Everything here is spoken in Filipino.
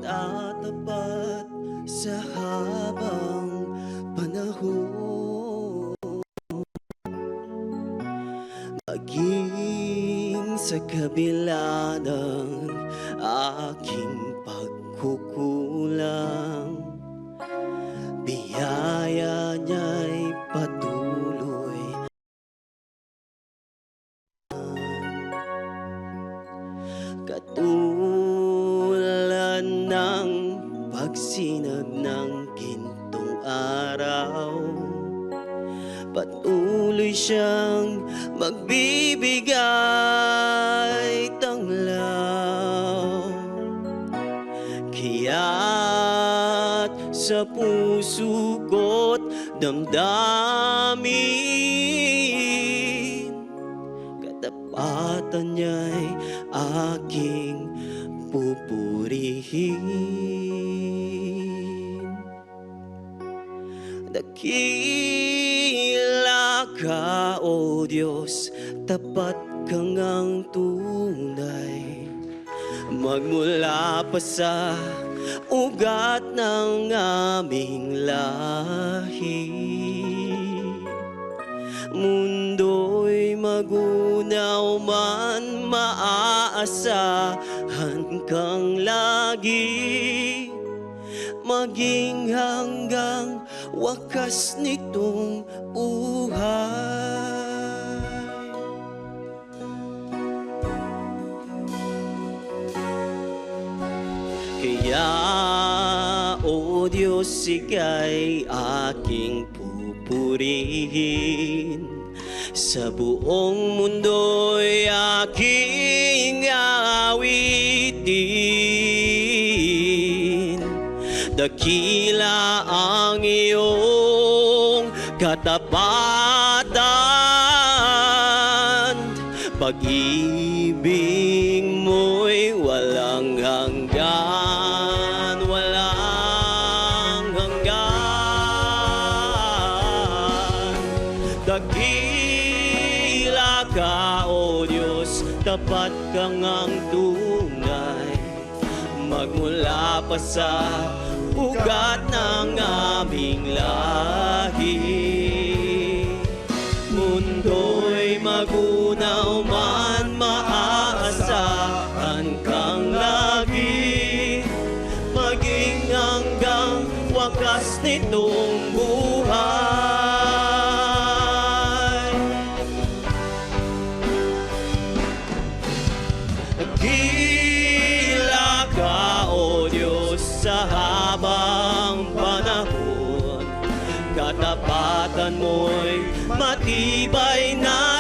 tatapat sa habang panahon. Maging sa kabila ng aking pagkukulang, biyaya niya'y patuloy. Katulad ng pagsinag ng gintong araw, patuloy siyang magbibigay tanglaw. Kaya't sa puso ko't damdamin, katapatan niya'y aking pupurihin. Dakila ka, O Diyos, tapat kang ang tunay, magmula pa sa ugat ng aming lahi. Mundo'y magunaw man, maaasahan kang lagi, maging hanggang wakas nitong buhay. Kaya, O Diyos, ika'y aking pupurihin, sa buong mundo'y aking awitin. Dakila ang iyong katapatan, pag-ibig mo'y walang hanggan, walang hanggan. Dakila ka, O Diyos, tapat kang ang tunay, magmula pa sa ugat ng aming lahi. Mundo'y magunaw man, maaasahan kang lagi, maging hanggang wakas nitong buhay. Dakila ka, O Diyos, sa habang panahon, katapatan mo'y matibay na